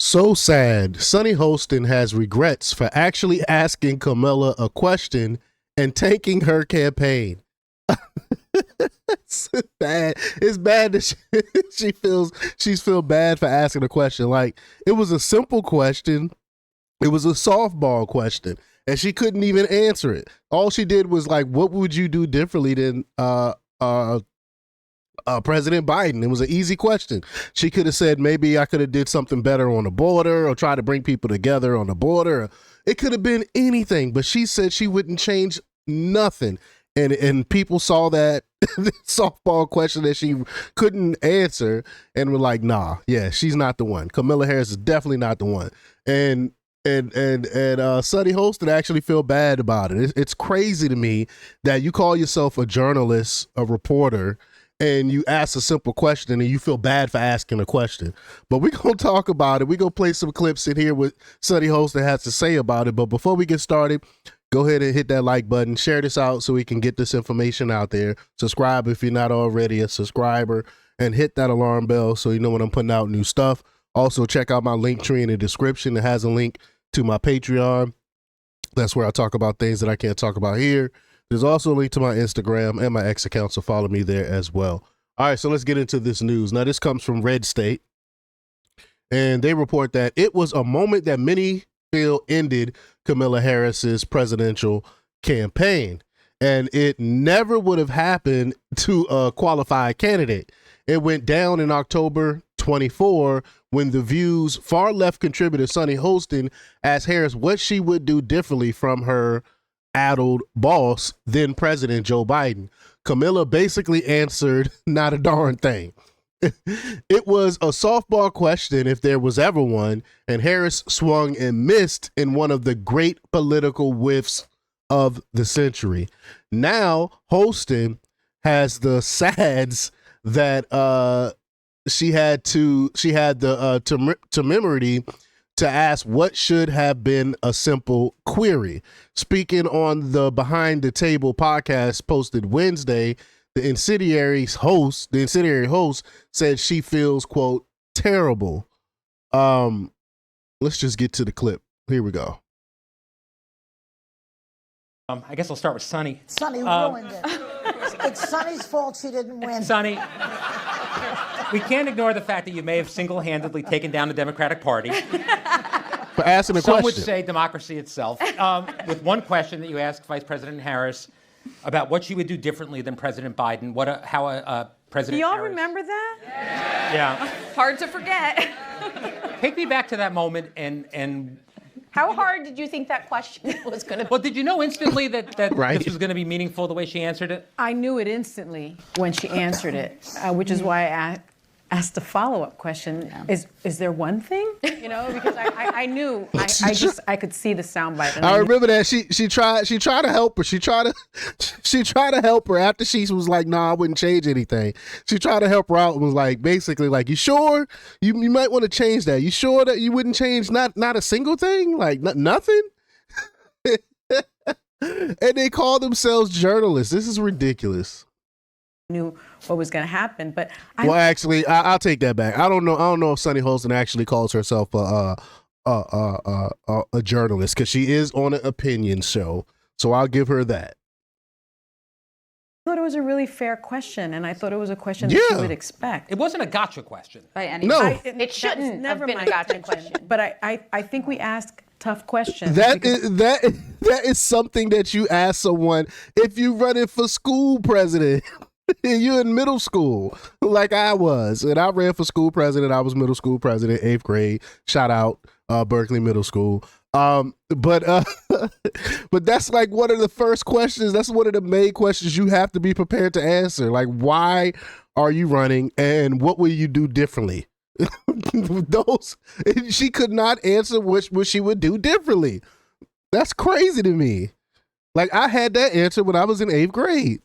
So sad. Sonny Hostin has regrets for actually asking Kamala a question and tanking her campaign. It's bad. It's bad that she's feel bad for asking a question. Like, it was a simple question. It was a softball question, and she couldn't even answer it. All she did was like, "What would you do differently than President Biden?" It was an easy question. She could have said, maybe I could have did something better on the border, or try to bring people together on the border. It could have been anything, but she said she wouldn't change nothing. And people saw that softball question that she couldn't answer and were like, nah, yeah, she's not the one. Kamala Harris is definitely not the one. And Sonny Hostin actually feel bad about it. It's crazy to me that you call yourself a journalist, a reporter, and you ask a simple question and you feel bad for asking a question. But we're going to talk about it. We're going to play some clips in here what Sonny Hostin has to say about it. But before we get started, go ahead and hit that like button. Share this out so we can get this information out there. Subscribe if you're not already a subscriber. And hit that alarm bell so you know when I'm putting out new stuff. Also, check out my link tree in the description. It has a link to my Patreon. That's where I talk about things that I can't talk about here. There's also a link to my Instagram and my X account, so follow me there as well. All right, so let's get into this news. Now, this comes from Red State, and they report that it was a moment that many feel ended Kamala Harris's presidential campaign, and it never would have happened to a qualified candidate. It went down in October 24 when The View's far-left contributor Sonny Hostin asked Harris what she would do differently from her addled boss, then President Joe Biden. Kamala basically answered not a darn thing. It was a softball question if there was ever one, and Harris swung and missed in one of the great political whiffs of the century. Now, Hostin has the sads that she had the temerity to ask what should have been a simple query. Speaking on the Behind the Table podcast posted Wednesday, the incendiary host said she feels, quote, terrible. Let's just get to the clip. Here we go. I guess I'll start with Sonny. Sonny ruined it. It's Sonny's fault she didn't win. Sonny, we can't ignore the fact that you may have single-handedly taken down the Democratic Party. For asking a question. Some would say democracy itself. With one question that you asked Vice President Harris about what she would do differently than President Biden. How President Do y'all Harris... remember that? Yeah. Hard to forget. Take me back to that moment and How hard did you think that question was going to be? Well, did you know instantly that Right. this was going to be meaningful the way she answered it? I knew it instantly when she answered it, which is why I asked a follow-up question. Is there one thing? You know, because I knew, I could see the soundbite. I remember that she tried to help her. She tried to help her after she was like, nah, I wouldn't change anything. She tried to help her out and was like, basically like, you sure? You might want to change that. You sure that you wouldn't change not a single thing? Like nothing? And they call themselves journalists. This is ridiculous. Knew what was going to happen, but Actually, I'll take that back. I don't know if Sonny Hostin actually calls herself a journalist, because she is on an opinion show. So I'll give her that. I thought it was a really fair question, and I thought it was a question that you would expect. It wasn't a gotcha question. By any No. It shouldn't have been a gotcha question. But I think we ask tough questions. That is something that you ask someone if you're running for school president. You're in middle school, like I was, and I ran for school president. I was middle school president, 8th grade. Shout out Berkeley Middle School. But that's like one of the first questions. That's one of the main questions you have to be prepared to answer. Like, why are you running, and what will you do differently? She could not answer what she would do differently. That's crazy to me. Like, I had that answer when I was in 8th grade.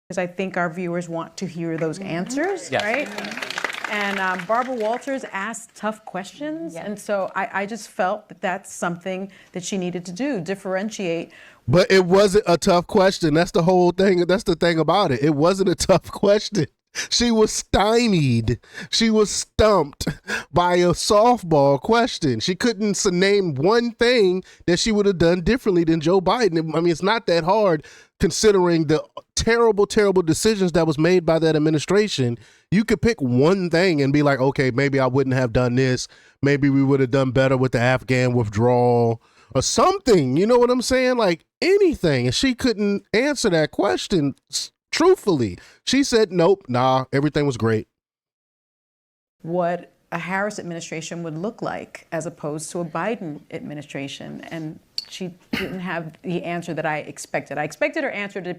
Because I think our viewers want to hear those answers, Yes. right? And Barbara Walters asked tough questions, and so I just felt that that's something that she needed to do, differentiate. But it wasn't a tough question. That's the whole thing. That's the thing about it. It wasn't a tough question. She was stymied. She was stumped by a softball question. She couldn't name one thing that she would have done differently than Joe Biden. I mean, it's not that hard considering the terrible, terrible decisions that was made by that administration. You could pick one thing and be like, okay, maybe I wouldn't have done this. Maybe we would have done better with the Afghan withdrawal or something. You know what I'm saying? Like anything. And she couldn't answer that question truthfully. She said, nope, nah, everything was great. What a Harris administration would look like as opposed to a Biden administration. And she didn't have the answer that I expected. I expected her answer to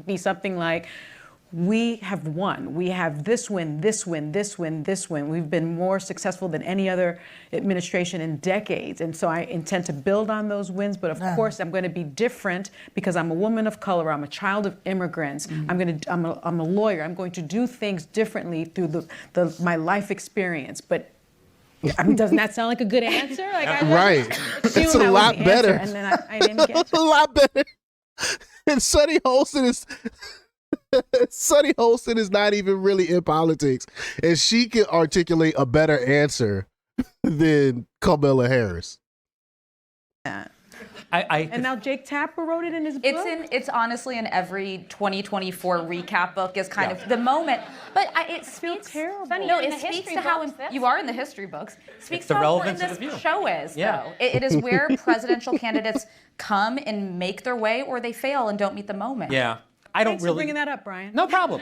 be something like, we have won. We have this win, this win, this win, this win. We've been more successful than any other administration in decades. And so I intend to build on those wins. But of course, I'm going to be different because I'm a woman of color. I'm a child of immigrants. I'm a lawyer. I'm going to do things differently through my life experience. But I mean, doesn't that sound like a good answer? Like, right. It's a lot better. And then I didn't get a lot better. And Sunny Hostin is not even really in politics, and she can articulate a better answer than Kamala Harris. And now Jake Tapper wrote it in his book? It's honestly in every 2024 recap book is kind of the moment. But it speaks terrible. No, it speaks to how you are in the history books. Speaks the to how important relevance of the this view. show is, Yeah. though. It is where presidential candidates come and make their way, or they fail and don't meet the moment. Yeah. I don't Thanks really. for bringing that up, Brian. No problem.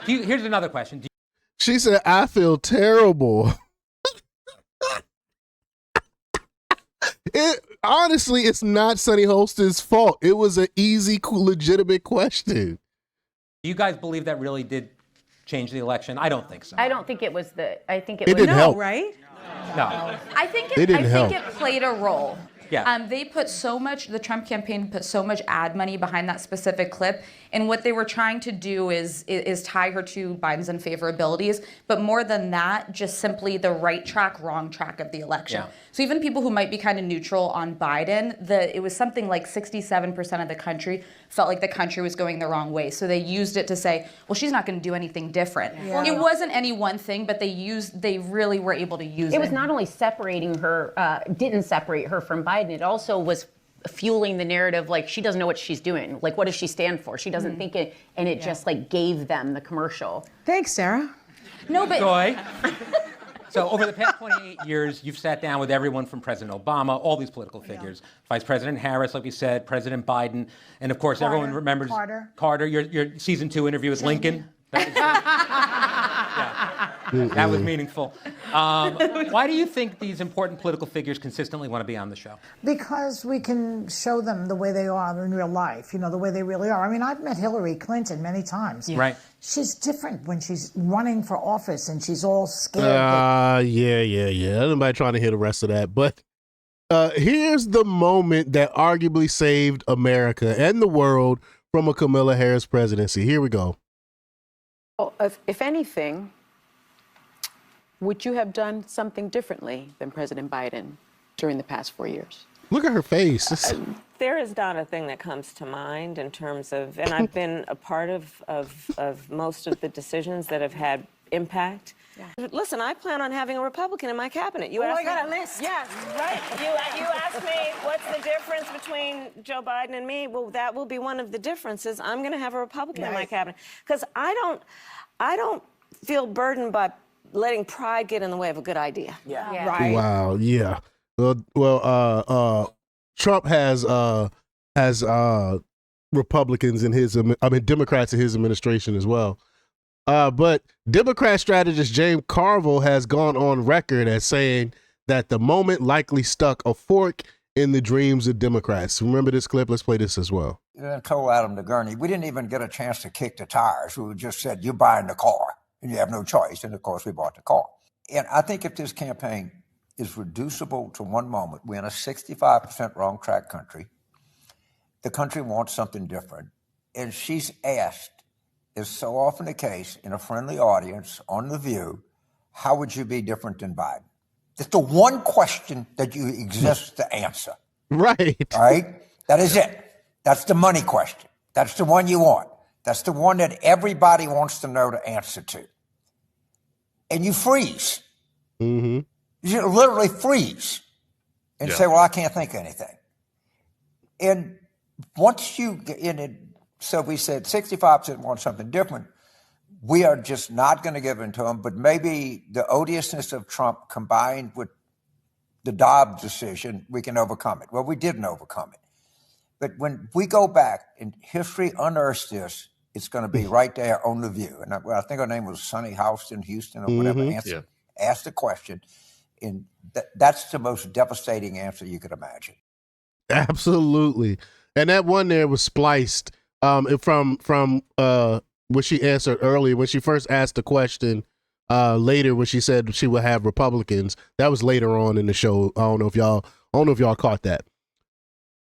Here's another question. She said, I feel terrible. Honestly, it's not Sunny Hostin's fault. It was an easy, legitimate question. Do you guys believe that really did change the election? I don't think so. I don't think it was I think it It was. didn't help. Right? No. I think It didn't help. it played a role. Yeah. They put so much, the Trump campaign put so much ad money behind that specific clip. And what they were trying to do is tie her to Biden's unfavorabilities. But more than that, just simply the right track, wrong track of the election. Yeah. So even people who might be kind of neutral on Biden, it was something like 67% of the country felt like the country was going the wrong way. So they used it to say, well, she's not going to do anything different. Yeah. It wasn't any one thing, but they really were able to use it. It was not only separating her, didn't separate her from Biden, it also was fueling the narrative like she doesn't know what she's doing. Like, what does she stand for? She doesn't think it, and it just like gave them the commercial. Thanks, Sarah. No, but Joy. So over the past 28 years, you've sat down with everyone from President Obama, all these political figures, Vice President Harris, like we said, President Biden, and of course everyone remembers Carter. Your season 2 interview with Lincoln. That was meaningful. Why do you think these important political figures consistently want to be on the show? Because we can show them the way they are in real life, the way they really are. I mean, I've met Hillary Clinton many times. Right. She's different when she's running for office and she's all scared. Yeah. Nobody trying to hear the rest of that. But here's the moment that arguably saved America and the world from a Kamala Harris presidency. Here we go. Well, if anything, would you have done something differently than President Biden during the past 4 years? Look at her face. There is not a thing that comes to mind in terms of, and I've been a part of most of the decisions that have had impact. Yeah. Listen, I plan on having a Republican in my cabinet. I got a list. Yes, right. You asked me what's the difference between Joe Biden and me. Well, that will be one of the differences. I'm going to have a Republican in my cabinet because I don't feel burdened by letting pride get in the way of a good idea. Yeah. Right. Wow. Yeah. Well, Trump has Republicans in Democrats in his administration as well. But Democrat strategist James Carville has gone on record as saying that the moment likely stuck a fork in the dreams of Democrats. Remember this clip? Let's play this as well. I told Adam DeGurney, we didn't even get a chance to kick the tires. We just said, you're buying the car and you have no choice. And of course, we bought the car. And I think if this campaign is reducible to one moment, we're in a 65% wrong track country. The country wants something different. And she's asked, is so often the case in a friendly audience on The View, how would you be different than Biden? It's the one question that you exist to answer. Right. All right? That is it. That's the money question. That's the one you want. That's the one that everybody wants to know the answer to. And you freeze. Mm-hmm. You literally freeze and say, well, I can't think of anything. And once you get in it, so we said 65% want something different. We are just not going to give in to them, but maybe the odiousness of Trump combined with the Dobbs decision, we can overcome it. Well, we didn't overcome it. But when we go back and history unearths this, it's going to be right there on The View. And I think her name was Sunny Hostin, Houston, or whatever, asked the question. And that's the most devastating answer you could imagine. Absolutely. And that one there was spliced from what she answered earlier when she first asked the question later when she said she would have Republicans. That was later on in the show. I don't know if y'all caught that.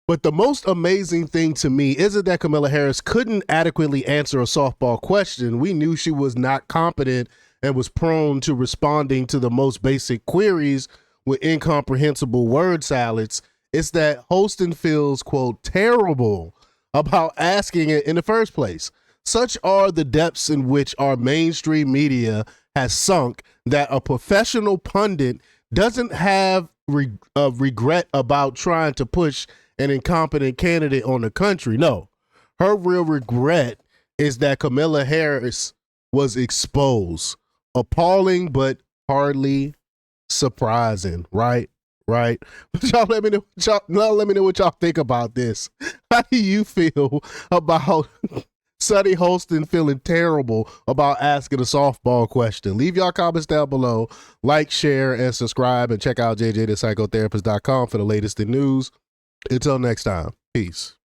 But the most amazing thing to me isn't that Kamala Harris couldn't adequately answer a softball question. We knew she was not competent and was prone to responding to the most basic queries with incomprehensible word salads. It's that Hostin feels, quote, terrible about asking it in the first place. Such are the depths in which our mainstream media has sunk that a professional pundit doesn't have regret about trying to push an incompetent candidate on the country. No, her real regret is that Kamala Harris was exposed. Appalling, but hardly surprising, right? Right. But y'all let me know what y'all think about this. How do you feel about Sunny Hostin feeling terrible about asking a softball question? Leave y'all comments down below. Like, share, and subscribe, and check out jjthepsychotherapist.com for the latest in news. Until next time, peace.